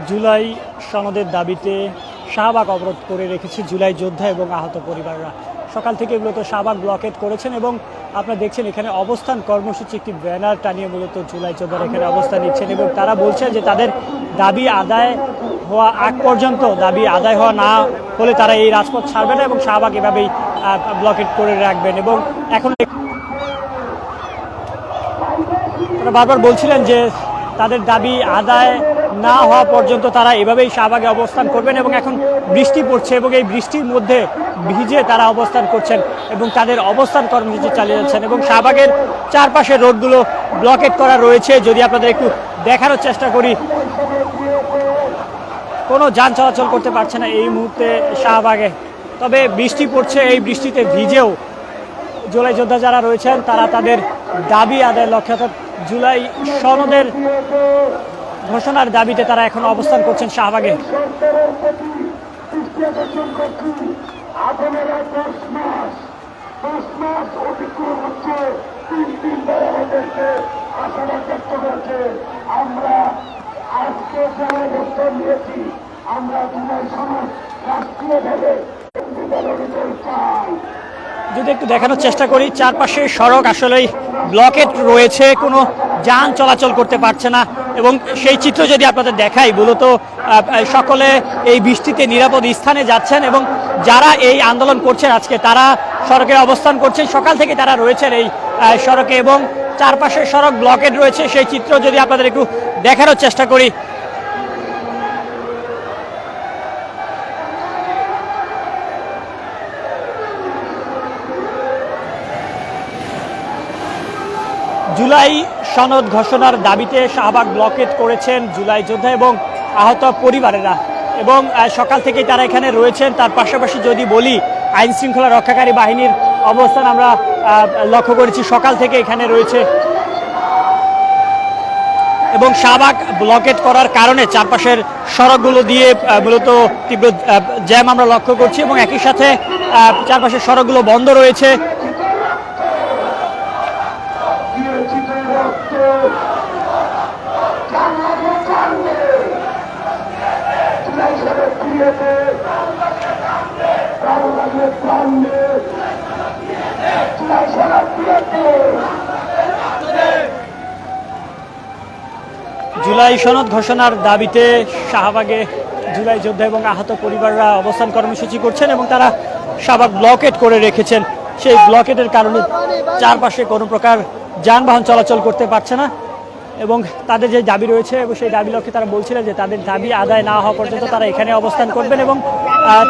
জুলাই সনদের দাবিতে শাহবাগ অবরোধ করে রেখেছে জুলাই যোদ্ধা এবং আহত পরিবাররা। সকাল থেকে মূলত শাহবাগ ব্লকেট করেছেন এবং আপনারা দেখছেন এখানে অবস্থান কর্মসূচি একটি ব্যানার টানিয়ে মূলত জুলাই যোদ্ধারা এখানে অবস্থান নিচ্ছেন এবং তারা বলছেন যে তাদের দাবি আদায় হওয়া আগ পর্যন্ত, দাবি আদায় হওয়া না হলে তারা এই রাজপথ ছাড়বে না এবং শাহবাগ এভাবেই ব্লকেট করে রাখবেন। এবং এখন তারা বারবার বলছিলেন যে তাদের দাবি আদায় না হওয়া পর্যন্ত তারা এভাবেই শাহবাগে অবস্থান করবেন এবং এখন বৃষ্টি পড়ছে এবং এই বৃষ্টির মধ্যে ভিজে তারা অবস্থান করছেন এবং তাদের অবস্থান কর্মসূচি চালিয়ে যাচ্ছেন এবং শাহবাগের চারপাশে রোডগুলো ব্লকেট করা রয়েছে। যদি আপনাদের একটু দেখানোর চেষ্টা করি, কোনো যান চলাচল করতে পারছে না এই মুহূর্তে শাহবাগে, তবে বৃষ্টি পড়ছে। এই বৃষ্টিতে ভিজেও জুলাই যোদ্ধা যারা রয়েছেন তারা তাদের দাবি আদায়ের লক্ষ্যে, অর্থাৎ জুলাই সনদের ঘোষণার দাবিতে তারা এখন অবস্থান করছেন শাহবাগে। আমরা আজকে যারা অবস্থান নিয়েছি, আমরা জুলাই সনদ রাষ্ট্রীয়ভাবে চাই। যদি একটু দেখানোর চেষ্টা করি, চারপাশে সড়ক আসলেই ব্লকেট রয়েছে, কোনো যান চলাচল করতে পারছে না এবং সেই চিত্র যদি আপনাদের দেখাই, মূলত সকলে এই বৃষ্টিতে নিরাপদ স্থানে যাচ্ছেন এবং যারা এই আন্দোলন করছেন আজকে তারা সড়কে অবস্থান করছেন। সকাল থেকে তারা রয়েছেন এই সড়কে এবং চারপাশে সড়ক ব্লকেট রয়েছে। সেই চিত্র যদি আপনাদের একটু দেখানোর চেষ্টা করি, জুলাই সনদ ঘোষণার দাবিতে শাহবাগ ব্লকেট করেছেন জুলাই যোদ্ধা এবং আহত পরিবারেরা এবং সকাল থেকেই তারা এখানে রয়েছেন। তার পাশাপাশি যদি বলি, আইন শৃঙ্খলা রক্ষাকারী বাহিনীর অবস্থান আমরা লক্ষ্য করেছি, সকাল থেকে এখানে রয়েছে এবং শাহবাগ ব্লকেট করার কারণে চারপাশের সড়কগুলো দিয়ে মূলত তীব্র জ্যাম আমরা লক্ষ্য করছি এবং একই সাথে চারপাশের সড়কগুলো বন্ধ রয়েছে। জুলাই সনদ ঘোষণার দাবিতে শাহবাগে জুলাই যোদ্ধা এবং আহত পরিবাররা অবস্থান কর্মসূচি করছেন এবং তারা শাহবাগ ব্লকেট করে রেখেছেন। সেই ব্লকেটের কারণে চারপাশে কোনো প্রকার যানবাহন চলাচল করতে পারছে না এবং তাদের যে দাবি রয়েছে এবং সেই দাবি লক্ষ্যে তারা বলছিলেন যে তাদের দাবি আদায় না হওয়া পর্যন্ত তারা এখানে অবস্থান করবেন এবং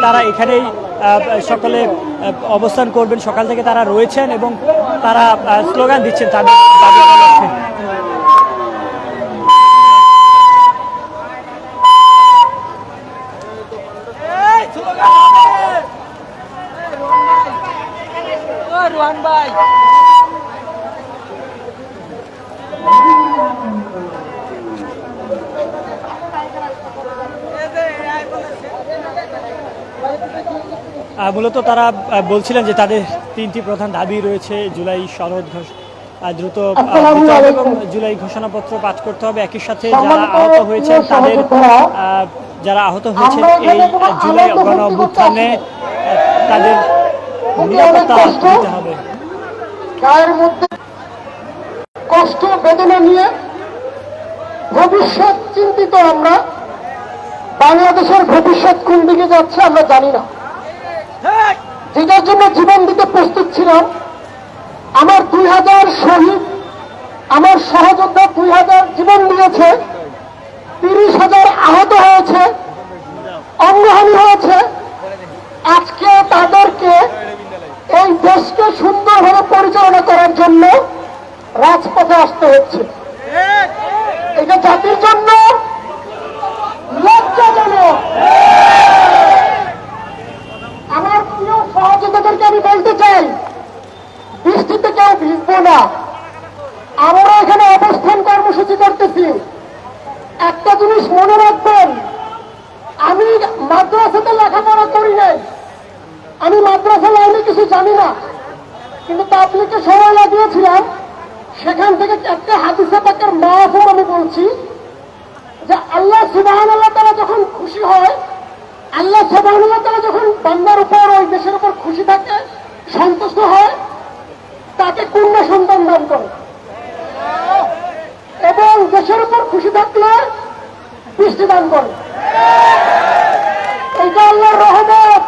তারা এখানেই সকলে অবস্থান করবেন। সকাল থেকে তারা রয়েছেন এবং তারা স্লোগান দিচ্ছেন তাদের দাবি আদায়ের লক্ষ্যে। মূলত তারা বলছিলেন যে তাদের তিনটি প্রধান দাবি রয়েছে: জুলাই সনদ দ্রুত এবং জুলাই ঘোষণাপত্র পাঠ করতে হবে, একই সাথে যারা আহত হয়েছেন তাদের এই জুলাই গণ অভ্যুত্থানে তাদের নিরাপত্তা দিতে হবে। গায়ের মধ্যে কষ্ট বেদনা নিয়ে ভবিষ্যৎ চিন্তিত আমরা। বাংলাদেশের ভবিষ্যৎ কোন দিকে যাচ্ছে আমরা জানি না, যেটার জন্য জীবন দিতে প্রস্তুত ছিলাম। আমার 2000 শহীদ, আমার সহযোদ্ধা 2000 জীবন দিয়েছে, 30,000 আহত হয়েছে, অঙ্গহানি হয়েছে। আজকে তাদেরকে এই দেশকে সুন্দরভাবে পরিচালনা করার জন্য রাজপথে আসতে হচ্ছে। এটা জাতির জন্য লজ্জাজনক। আমার প্রিয় সহযোদ্ধাদেরকে আমি বলতে চাই, বৃষ্টিতে কেউ ভিজবো না। আমরা এখানে অবস্থান কর্মসূচি করতেছি। একটা জিনিস মনে রাখবেন, আমি মাদ্রাসাতে লেখাপড়া করি নাই, আমি মাদ্রাসা লাইনে কিছু জানি না, কিন্তু তাবলীগে সময় লাগিয়েছিলাম। সেখান থেকে একটা হাদিসে পাকের মাহফুজ আমি বলছি যে আল্লাহ সুবহানাহু ওয়া তাআলা যখন খুশি হয়, আল্লাহ সুবহানাহু ওয়া তাআলা যখন বান্দার উপর, ওই দেশের উপর খুশি থাকে, সন্তুষ্ট হয়, তাকে কন্যা সন্তান দান করে। এবং দেশের উপর খুশি থাকলে বৃষ্টি দান করে। এইটা আল্লাহর রহমত,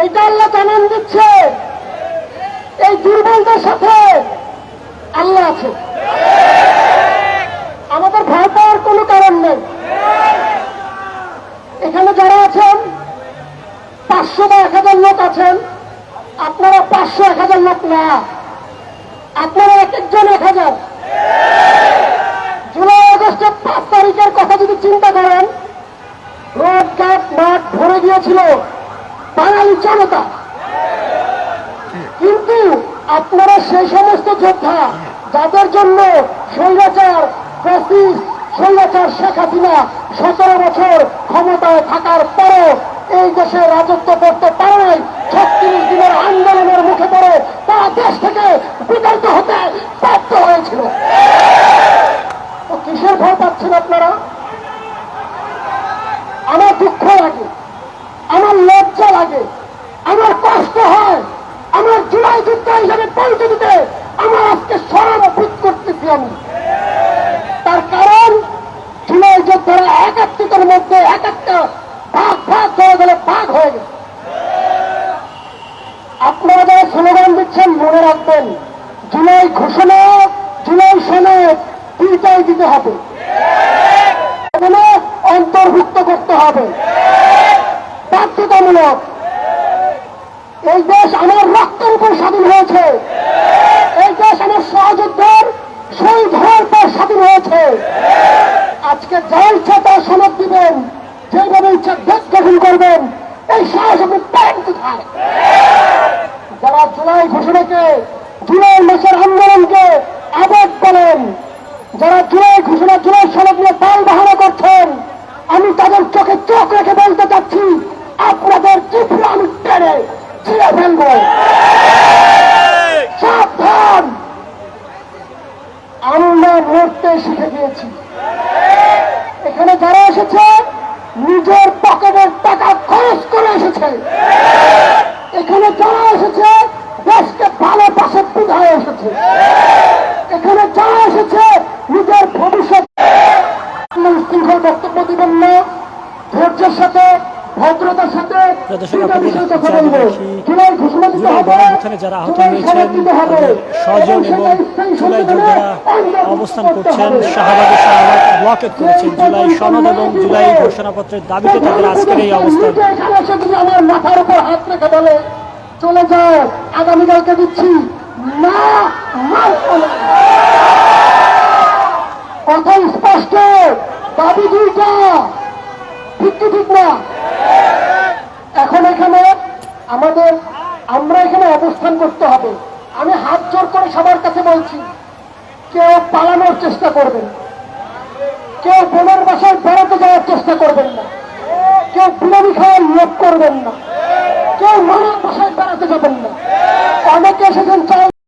এইটা আল্লাহ জানান দিচ্ছে এই দুর্বলদের সাথে আল্লাহ আছে। আমাদের ভয় পাওয়ার কোনো কারণ নেই। এখানে যারা আছেন 500 বা 1000 লোক আছেন, আপনারা 500 1000 লোক না, আপনারা এক একজন 1000। জুলাই আগস্টের 5 তারিখের কথা যদি চিন্তা করেন, রোড ঘাট মাঠ ভরে গিয়েছিল বাঙালি জনতা। কিন্তু আপনারা সেই সমস্ত যোদ্ধা যাদের জন্য স্বৈরাচার স্বৈরাচার শেখ হাসিনা 17 বছর ক্ষমতায় থাকার পরও এই দেশে রাজত্ব করতে পারে নাই, 36 দিনের আন্দোলনের মুখে পড়ে তারা দেশ থেকে বিতাড়িত হতে বাধ্য হয়েছিল। তো কিসের ভয় পাচ্ছেন আপনারা? আমার দুঃখ লাগে, আমার লজ্জা লাগে, আমার কষ্ট হয়, আমার জুলাই যোদ্ধা হিসেবে পরিচয় দিতে আমার আজকে শরম বোধ করতেছি আমি। তার কারণ জুলাই যোদ্ধারা এক একটার মধ্যে এক একটা ভাগ ভাগ হয়ে গেলে ভাগ হয়ে গেছে। আপনারা যারা স্লোগান দিচ্ছেন মনে রাখবেন, জুলাই ঘোষণা, জুলাই সনদ দুইটাই দিতে হবে, অন্তর্ভুক্ত করতে হবে, বাধ্যতামূলক। এই দেশ আমার রক্তের উপর স্বাধীন হয়েছে, এই দেশ আমার সহযোদ্ধার শহীদ হওয়ার পর স্বাধীন হয়েছে। আজকে যা ইচ্ছা তা সনদ দিবেন, যেভাবে ইচ্ছা দেশ গঠন করবেন, এই সাহস আপনি পান কোথায়? যারা জুলাই ঘোষণাকে, জুলাই মাসের আন্দোলনকে আবেগ বলেন, যারা জুলাই ঘোষণা, জুলাই সনদ নিয়ে তাল বাহানা করছেন, আমি তাদের চোখে চোখ রেখে বলতে চাচ্ছি, আপনাদের চিঠি আমি টেনে ছিঁড়ে ফেলব। সাবধান, আমরা লড়তে শিখে গিয়েছি। এখানে যারা এসেছে নিজের পকেটের টাকা খরচ করে এসেছে, এখানে যারা এসেছে দেশকে ভালো পাশে বিধায় এসেছে, এখানে যারা এসেছে নিজের ভবিষ্যৎ। শৃঙ্খল বক্তব্য দিবেন না, ধৈর্যের সাথে, ভদ্রতার সাথে কথা বলবো। জুলাই ঘোষণা দিতে হবে, যারা আহত হয়েছেন তাদের স্বজন এবং জুলাই যোদ্ধারা অবস্থান করছেন শাহবাগে, শাহবাগ ব্লকেট করেছেন জুলাই সনদ এবং জুলাই ঘোষণাপত্রের দাবিতে তাদের আজকের এই অবস্থান। আমার মাথার উপর হাত রেখে বলে চলে যাও, আগামীকালকে দিচ্ছি না, কথা স্পষ্ট, দাবি দুইটা, ঠিক কি ঠিক না? এখন এখানে আমরা এখানে অবস্থান করতে হবে। আমি হাত জোর করে সবার কাছে বলছি, কেউ পালানোর চেষ্টা করবেন, কেউ বোনের বাসায় বেড়াতে যাওয়ার চেষ্টা করবেন না, কেউ বিরিয়ানি খাওয়ার লোভ করবেন না, কেউ মামার বাসায় বেড়াতে যাবেন না। অনেকে এসেছেন চাই